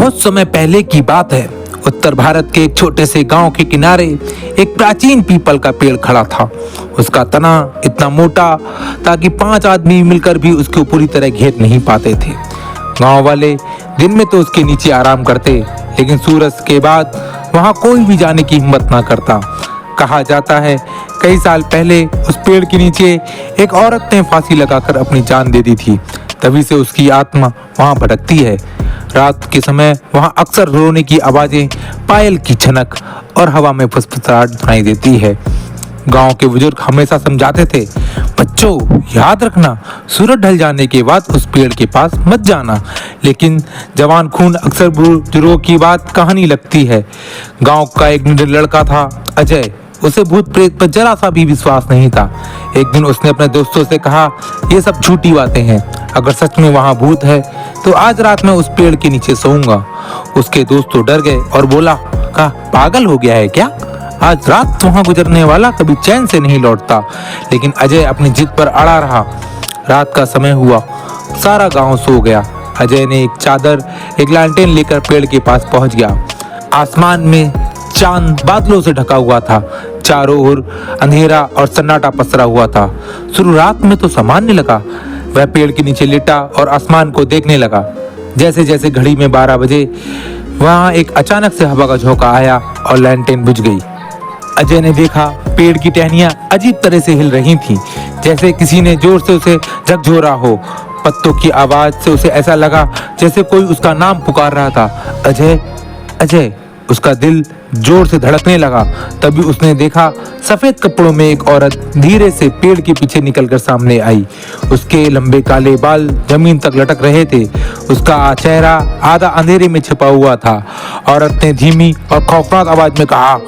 बहुत समय पहले की बात है। उत्तर भारत के एक छोटे से गांव के किनारे एक प्राचीन पीपल का पेड़ खड़ा था। उसका तना इतना मोटा था कि 5 आदमी मिलकर भी उसको पूरी तरह घेर नहीं पाते थे। गांव वाले दिन में तो उसके नीचे आराम करते, लेकिन सूरज के बाद वहां कोई भी जाने की हिम्मत ना करता। कहा जाता है कई साल पहले उस पेड़ के नीचे एक औरत ने फांसी लगाकर अपनी जान दे दी थी। तभी से उसकी आत्मा वहां भटकती है। रात के समय वहां अक्सर रोने की आवाजें, पायल की छनक और हवा में फुसफुसाहट सुनाई देती है। गांव के बुजुर्ग हमेशा समझाते थे, बच्चों याद रखना, सूरज ढल जाने के बाद उस पेड़ के पास मत जाना। लेकिन जवान खून अक्सर बुजुर्गों की बात कहानी लगती है। गांव का एक लड़का था अजय। उसे भूत प्रेत पर जरा सा भी विश्वास नहीं था। एक दिन उसने अपने दोस्तों से कहा, ये सब झूठी बातें हैं, अगर सच में वहां भूत है तो आज रात मैं उस पेड़ के नीचे सोऊंगा। उसके दोस्त तो डर गए और बोला, कहा पागल हो गया है क्या, आज रात वहां गुजरने वाला कभी चैन से नहीं लौटता। लेकिन अजय अपनी जिद पर अड़ा रहा। रात का समय हुआ, सारा गांव सो गया। अजय ने एक चादर, एक लालटेन लेकर पेड़ के पास पहुंच गया। आसमान में चांद बादलों से ढका हुआ था। चारों ओर अंधेरा और सन्नाटा पसरा हुआ था। शुरू रात में तो सामान्य लगा। वह पेड़ के नीचे लेटा और आसमान को देखने लगा। जैसे जैसे घड़ी में 12 बजे वहां एक अचानक से हवा का झोंका आया और लैंटेन बुझ गई। अजय ने देखा पेड़ की टहनियां अजीब तरह से हिल रही थीं, जैसे किसी ने जोर से उसे झकझोरा हो। पत्तों की आवाज से उसे ऐसा लगा जैसे कोई उसका नाम पुकार रहा था, अजय अजय। उसका दिल जोर से धड़कने लगा। तभी उसने देखा सफेद कपड़ों में एक औरत धीरे से पेड़ के पीछे निकलकर सामने आई। उसके लंबे काले बाल जमीन तक लटक रहे थे। उसका चेहरा आधा अंधेरे में छिपा हुआ था। औरत ने धीमी और खौफनाक आवाज में कहा,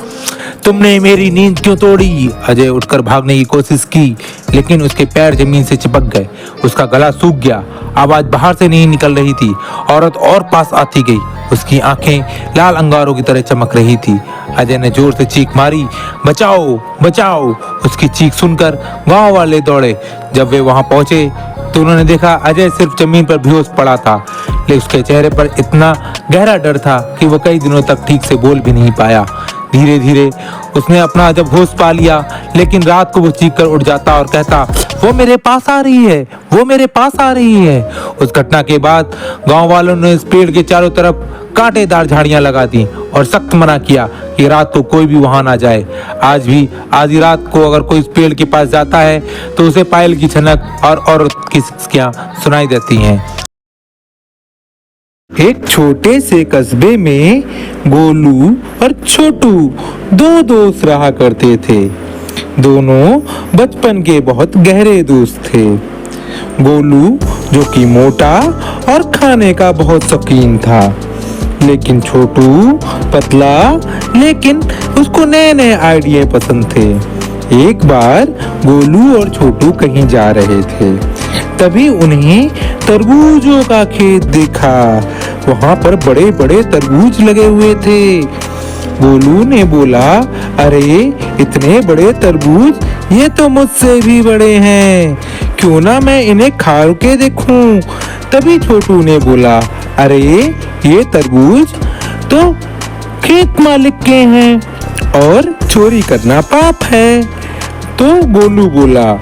तुमने मेरी नींद क्यों तोड़ी। अजय उठकर भागने की कोशिश की, लेकिन उसके पैर जमीन से चिपक गए। उसका गला सूख गया। आवाज बाहर से नहीं निकल रही थी। औरत और पास आती गई। उसकी आंखें लाल अंगारों की तरह चमक रही थी। अजय ने जोर से चीख मारी, बचाओ बचाओ। उसकी चीख सुनकर गांव वाले दौड़े। जब वे वहां पहुंचे तो उन्होंने देखा अजय सिर्फ जमीन पर बेहोश पड़ा था, लेकिन उसके चेहरे पर इतना गहरा डर था कि वो कई दिनों तक ठीक से बोल भी नहीं पाया। धीरे धीरे उसने अपना जब होश पा लिया, लेकिन रात को वो चीख कर उठ जाता और कहता, वो मेरे पास आ रही है, वो मेरे पास आ रही है। उस घटना के बाद गांव वालों ने इस पेड़ के चारों तरफ कांटेदार झाड़ियां लगा दी और सख्त मना किया कि रात को कोई भी वहां ना जाए। आज भी आधी रात को अगर कोई इस पेड़ के पास जाता है तो उसे पायल की छनक और औरत की सिसकियां सुनाई देती हैं। एक छोटे से कस्बे में गोलू और छोटू 2 दोस्त रहा करते थे। दोनों बचपन के बहुत गहरे दोस्त थे। गोलू जो कि मोटा और खाने का बहुत शौकीन था, लेकिन छोटू पतला, लेकिन उसको नए नए आइडिया पसंद थे। एक बार गोलू और छोटू कहीं जा रहे थे, तभी उन्हें तरबूजों का खेत देखा। वहां पर बड़े बड़े तरबूज लगे हुए थे। गोलू ने बोला, अरे इतने बड़े तरबूज, ये तो मुझसे भी बड़े हैं, क्यों ना मैं इन्हें खा के देखूं। तभी छोटू ने बोला, अरे ये तरबूज तो खेत मालिक के हैं और चोरी करना पाप है। तो गोलू बोला,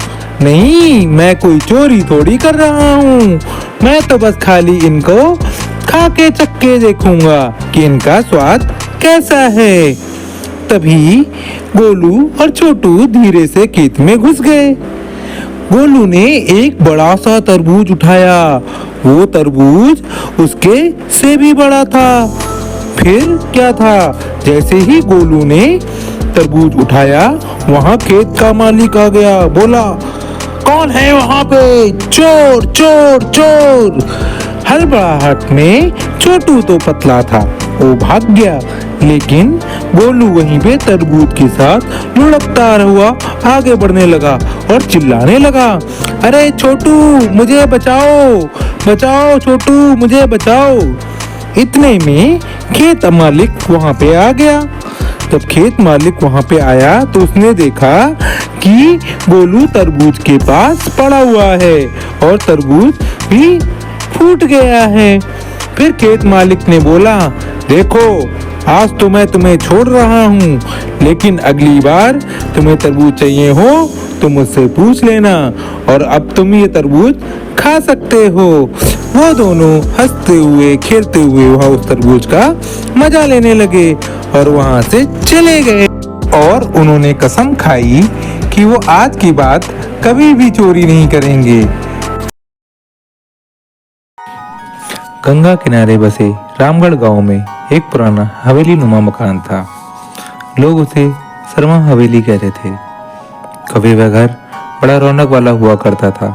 नहीं, मैं कोई चोरी थोड़ी कर रहा हूँ, मैं तो बस खाली इनको खा के चक्के देखूंगा कि इनका स्वाद कैसा है। तभी गोलू और छोटू धीरे से खेत में घुस गए। गोलू ने एक बड़ा सा तरबूज उठाया। वो तरबूज उसके से भी बड़ा था। फिर क्या था, जैसे ही गोलू ने तरबूज उठाया, वहां खेत का मालिक आ गया। बोला, कौन है वहां पे, चोर चोर चोर। हड़बड़ाहट में छोटू तो पतला था, वो भाग गया, लेकिन गोलू वहीं पे तरबूज के साथ लुढ़कता हुआ आगे बढ़ने लगा और चिल्लाने लगा, अरे छोटू मुझे बचाओ, बचाओ छोटू मुझे बचाओ। इतने में खेत मालिक वहां पे आ गया। जब खेत मालिक वहां पे आया तो उसने देखा कि गोलू तरबूज के पास पड़ा हुआ है और तरबूज भी फूट गया है। फिर खेत मालिक ने बोला, देखो आज तो मैं तुम्हें छोड़ रहा हूँ, लेकिन अगली बार तुम्हें तरबूज चाहिए हो तो मुझसे पूछ लेना, और अब तुम ये तरबूज खा सकते हो। वो दोनों हंसते हुए खेलते हुए वहाँ उस तरबूज का मजा लेने लगे और वहाँ से चले गए। और उन्होंने कसम खाई कि वो आज के बाद कभी भी चोरी नहीं करेंगे। गंगा किनारे बसे रामगढ़ गांव में एक पुराना हवेली नुमा मकान था। लोग उसे शर्मा हवेली कहते थे। कभी वह घर बड़ा रौनक वाला हुआ करता था,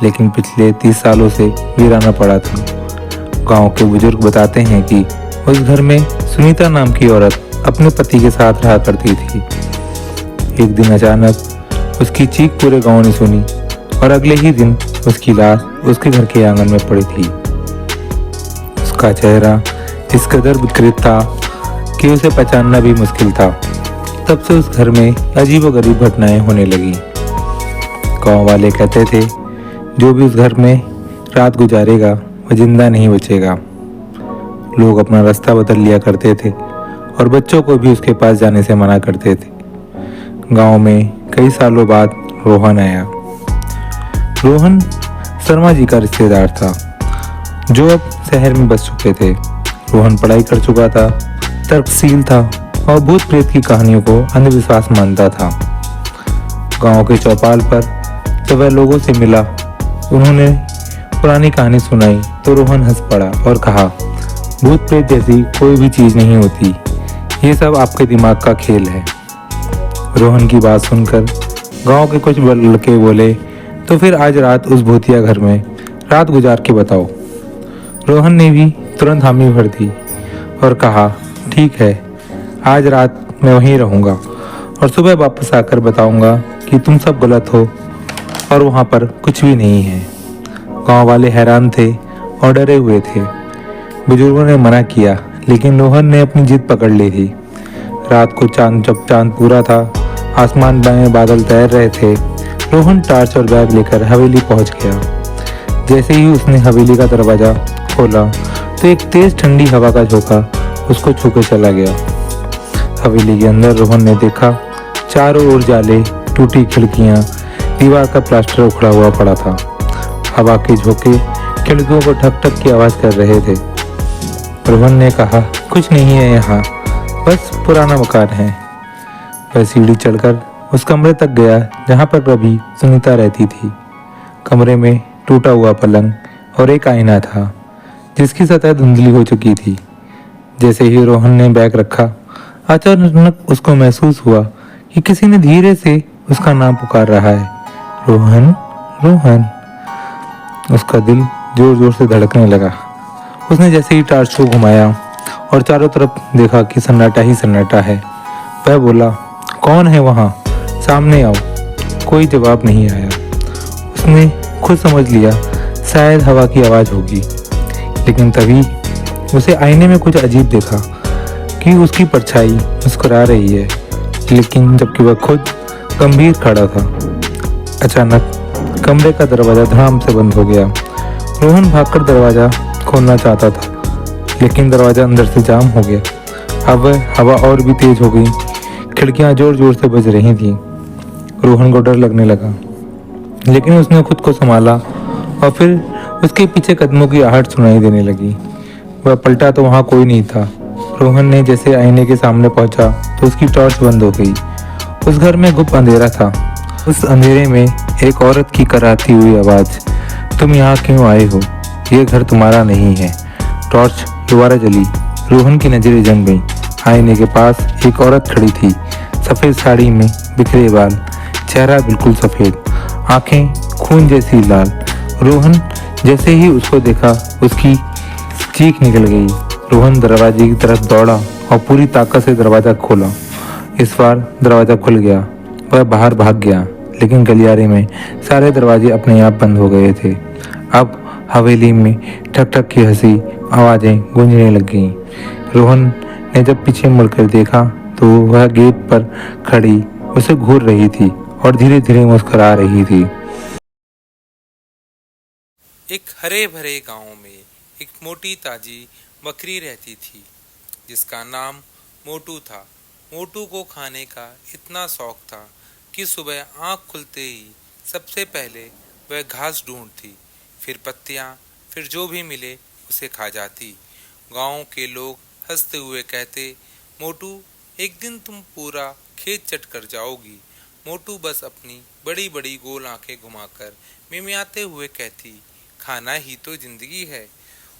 लेकिन पिछले 30 सालों से वीराना पड़ा था। गांव के बुजुर्ग बताते हैं कि उस घर में सुनीता नाम की औरत अपने पति के साथ रहा करती थी। एक दिन अचानक उसकी चीख पूरे गांव ने सुनी और अगले ही दिन उसकी लाश उसके घर के आंगन में पड़ी थी। उसका चेहरा इस कदर विकृत था कि उसे पहचानना भी मुश्किल था। तब से उस घर में अजीबोगरीब घटनाएं होने लगी। गांव वाले कहते थे, जो भी उस घर में रात गुजारेगा वह जिंदा नहीं बचेगा। लोग अपना रास्ता बदल लिया करते थे और बच्चों को भी उसके पास जाने से मना करते थे। गांव में कई सालों बाद रोहन आया। रोहन शर्मा जी का रिश्तेदार था, जो अब शहर में बस चुके थे। रोहन पढ़ाई कर चुका था, तर्कशील था और भूत प्रेत की कहानियों को अंधविश्वास मानता था। गांव के चौपाल पर जब वह लोगों से मिला, उन्होंने पुरानी कहानी सुनाई तो रोहन हंस पड़ा और कहा, भूत प्रेत जैसी कोई भी चीज नहीं होती, ये सब आपके दिमाग का खेल है। रोहन की बात सुनकर गांव के कुछ लड़के बोले, तो फिर आज रात उस भूतिया घर में रात गुजार के बताओ। रोहन ने भी तुरंत हामी भर दी और कहा, ठीक है, आज रात मैं वहीं रहूँगा और सुबह वापस आकर बताऊँगा कि तुम सब गलत हो और वहाँ पर कुछ भी नहीं है। गांव वाले हैरान थे और डरे हुए थे। बुजुर्गों ने मना किया, लेकिन रोहन ने अपनी जिद पकड़ ली थी। रात को जब चांद पूरा था, आसमान में बादल तैर रहे थे, रोहन टॉर्च और बैग लेकर हवेली पहुंच गया। जैसे ही उसने हवेली का दरवाज़ा खोला तो एक तेज ठंडी हवा का झोंका उसको छू के चला गया। हवेली के अंदर रोहन ने देखा, चारों ओर जाले, टूटी खिड़कियां, दीवार का प्लास्टर उखड़ा हुआ पड़ा था। हवा के झोंके खिड़कियों को ठक ठक की आवाज़ कर रहे थे। रोहन ने कहा, कुछ नहीं है यहाँ, बस पुराना मकान है। वह सीढ़ी चढ़कर उस कमरे तक गया जहाँ पर कभी सुनीता रहती थी। कमरे में टूटा हुआ पलंग और एक आईना था, जिसकी सतह धुंधली हो चुकी थी। जैसे ही रोहन ने बैग रखा, अचानक उसको महसूस हुआ कि किसी ने धीरे से उसका नाम पुकार रहा है, रोहन, रोहन। उसका दिल जोर जोर से धड़कने लगा। उसने जैसे ही टॉर्च को घुमाया और चारों तरफ देखा कि सन्नाटा ही सन्नाटा है। वह बोला, कौन है वहाँ, सामने आओ। कोई जवाब नहीं आया। उसने खुद समझ लिया शायद हवा की आवाज़ होगी, लेकिन तभी उसे आईने में कुछ अजीब देखा कि उसकी परछाई मुस्कुरा रही है, लेकिन जबकि वह खुद गंभीर खड़ा था। अचानक कमरे का दरवाज़ा धड़ाम से बंद हो गया। रोहन भागकर दरवाज़ा खोलना चाहता था, लेकिन दरवाज़ा अंदर से जाम हो गया। अब हवा और भी तेज हो गई, खिड़कियां जोर जोर से बज रही थीं। रोहन को डर लगने लगा, लेकिन उसने खुद को संभाला और फिर उसके पीछे कदमों की आहट सुनाई देने लगी। वह पलटा तो वहाँ कोई नहीं था। रोहन ने जैसे आईने के सामने पहुंचा तो उसकी टॉर्च बंद हो गई। उस घर में गुप्त अंधेरा था। उस अंधेरे में एक औरत की कराती हुई आवाज़, तुम यहाँ क्यों आए हो, ये घर तुम्हारा नहीं है। टॉर्च दोबारा जली। रोहन की नज़रें जम गईं। आईने के पास एक औरत खड़ी थी, सफ़ेद साड़ी में, बिखरे बाल, चेहरा बिल्कुल सफ़ेद, आंखें खून जैसी लाल। रोहन जैसे ही उसको देखा, उसकी चीख निकल गई। रोहन दरवाजे की तरफ दौड़ा और पूरी ताकत से दरवाज़ा खोला। इस बार दरवाज़ा खुल गया। वह बाहर भाग गया, लेकिन गलियारे में सारे दरवाजे अपने आप बंद हो गए थे। अब हवेली में ठक ठक की हंसी आवाज़ें गूंजने लग गईं। रोहन ने जब पीछे मुड़कर देखा तो वह गेट पर खड़ी उसे घूर रही थी और धीरे धीरे मुस्कुरा रही थी। एक हरे भरे गांव में एक मोटी ताजी बकरी रहती थी जिसका नाम मोटू था। मोटू को खाने का इतना शौक था कि सुबह आँख खुलते ही सबसे पहले वह घास ढूंढती, फिर पत्तियाँ, फिर जो भी मिले उसे खा जाती। गांव के लोग हंसते हुए कहते, मोटू एक दिन तुम पूरा खेत चट कर जाओगी। मोटू बस अपनी बड़ी बड़ी गोल आंखें घुमाकर मिमियाते हुए कहती, खाना ही तो जिंदगी है।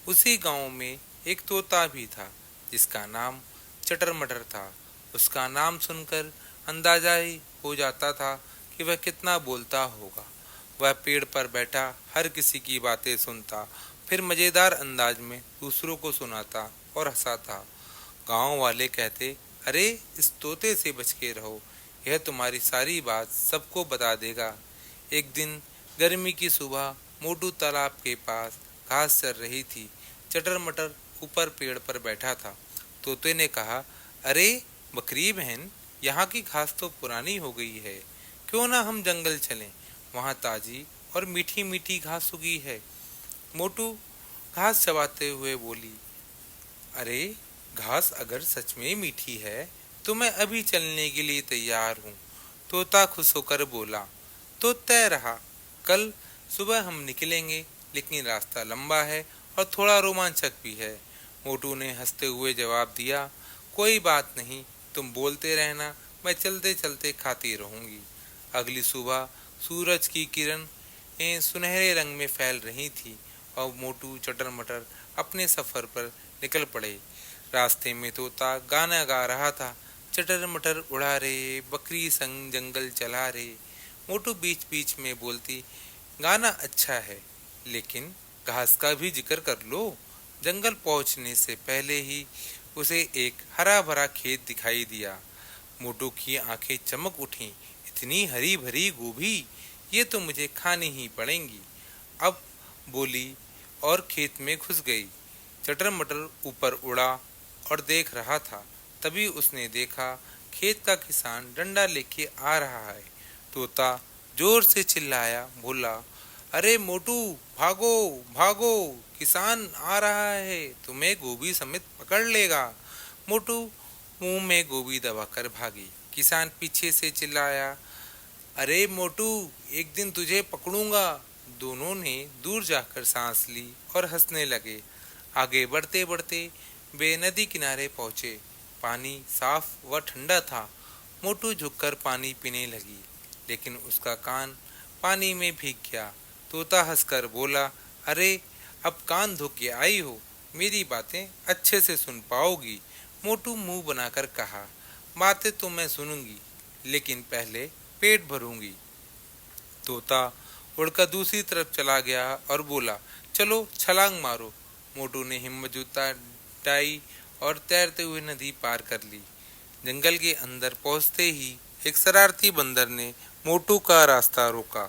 उसी गांव में एक तोता भी था जिसका नाम चटर मटर था। उसका नाम सुनकर अंदाजा ही हो जाता था कि वह कितना बोलता होगा। वह पेड़ पर बैठा हर किसी की बातें सुनता, फिर मजेदार अंदाज में दूसरों को सुनाता और हंसाता। गांव वाले कहते, अरे इस तोते से बच के रहो, यह तुम्हारी सारी बात सबको बता देगा। एक दिन गर्मी की सुबह मोटू तालाब के पास घास चर रही थी। चटर मटर ऊपर पेड़ पर बैठा था। तोते ने कहा, अरे बकरी बहन, यहाँ की घास तो पुरानी हो गई है, क्यों ना हम जंगल चलें, वहाँ ताजी और मीठी मीठी घास उगी है। मोटू घास चबाते हुए बोली, अरे घास अगर सच में मीठी है तो मैं अभी चलने के लिए तैयार हूँ। तोता खुश होकर बोला, तो तय रहा, कल सुबह हम निकलेंगे, लेकिन रास्ता लंबा है और थोड़ा रोमांचक भी है। मोटू ने हंसते हुए जवाब दिया, कोई बात नहीं, तुम बोलते रहना, मैं चलते चलते खाती रहूंगी। अगली सुबह सूरज की किरण सुनहरे रंग में फैल रही थी और मोटू चटर मटर अपने सफर पर निकल पड़े। रास्ते में तोता गाना गा रहा था, चटर मटर उड़ा रे, बकरी संग जंगल चला रे। मोटू बीच बीच में बोलती, गाना अच्छा है, लेकिन घास का भी जिक्र कर लो। जंगल पहुंचने से पहले ही उसे एक हरा भरा खेत दिखाई दिया। मोटू की आंखें चमक उठीं, इतनी हरी भरी गोभी, ये तो मुझे खानी ही पड़ेंगी। अब बोली और खेत में घुस गई। चटर मटर ऊपर उड़ा और देख रहा था। तभी उसने देखा खेत का किसान डंडा लेके आ रहा है। तोता जोर से चिल्लाया, बोला, अरे मोटू, भागो भागो, किसान आ रहा है, तुम्हें गोभी समेत पकड़ लेगा। मोटू मुंह में गोभी दबाकर भागी। किसान पीछे से चिल्लाया, अरे मोटू, एक दिन तुझे पकड़ूंगा। दोनों ने दूर जाकर सांस ली और हंसने लगे। आगे बढ़ते बढ़ते वे नदी किनारे पहुंचे। पानी साफ व ठंडा था। मोटू झुककर पानी पीने लगी, लेकिन उसका कान पानी में भीग गया। तोता हंसकर बोला, अरे अब कान धो के आई हो, मेरी बातें अच्छे से सुन पाओगी। मोटू मुंह बनाकर कहा, बातें तो मैं सुनूंगी, लेकिन पहले पेट भरूंगी। तोता उड़कर दूसरी तरफ चला गया और बोला, चलो छलांग मारो। मोटू ने हिम्मत जुटाई और तैरते हुए नदी पार कर ली। जंगल के अंदर पहुंचते ही एक शरारती बंदर ने मोटू का रास्ता रोका।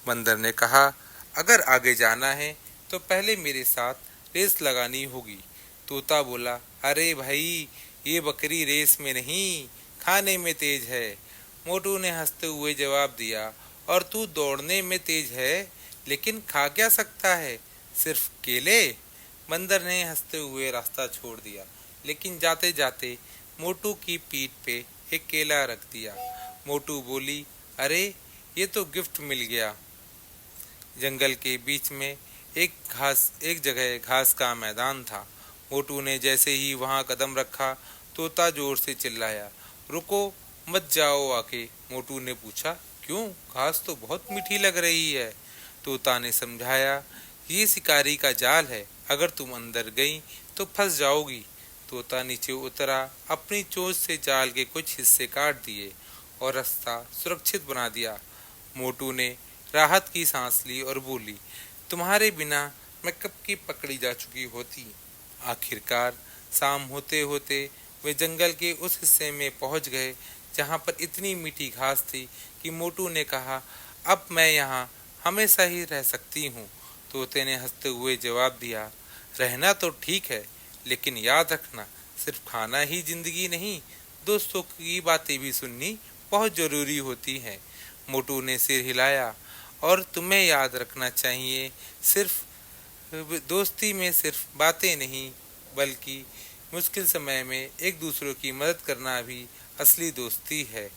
बंदर ने कहा, अगर आगे जाना है तो पहले मेरे साथ रेस लगानी होगी। तोता बोला, अरे भाई, ये बकरी रेस में नहीं, खाने में तेज है। मोटू ने हंसते हुए जवाब दिया, और तू दौड़ने में तेज है, लेकिन खा क्या सकता है, सिर्फ केले। बंदर ने हंसते हुए रास्ता छोड़ दिया, लेकिन जाते जाते मोटू की पीठ पे एक केला रख दिया। मोटू बोली, अरे ये तो गिफ्ट मिल गया। जंगल के बीच में एक जगह घास का मैदान था। मोटू ने जैसे ही वहां कदम रखा, तोता जोर से चिल्लाया, रुको, मत जाओ आके। मोटू ने पूछा, क्यों, घास तो बहुत मीठी लग रही है। तोता ने समझाया, ये शिकारी का जाल है, अगर तुम अंदर गई तो फंस जाओगी। तोता नीचे उतरा, अपनी चोंच से जाल के कुछ हिस्से काट दिए और रास्ता सुरक्षित बना दिया। मोटू ने राहत की सांस ली और बोली, तुम्हारे बिना मैं कब की पकड़ी जा चुकी होती। आखिरकार शाम होते होते वे जंगल के उस हिस्से में पहुंच गए जहां पर इतनी मीठी घास थी कि मोटू ने कहा, अब मैं यहाँ हमेशा ही रह सकती हूँ। तोते ने हंसते हुए जवाब दिया, रहना तो ठीक है, लेकिन याद रखना, सिर्फ खाना ही जिंदगी नहीं, दोस्तों की बातें भी सुननी बहुत जरूरी होती है। मोटू ने सिर हिलाया, और तुम्हें याद रखना चाहिए, सिर्फ दोस्ती में सिर्फ बातें नहीं बल्कि मुश्किल समय में एक दूसरों की मदद करना भी असली दोस्ती है।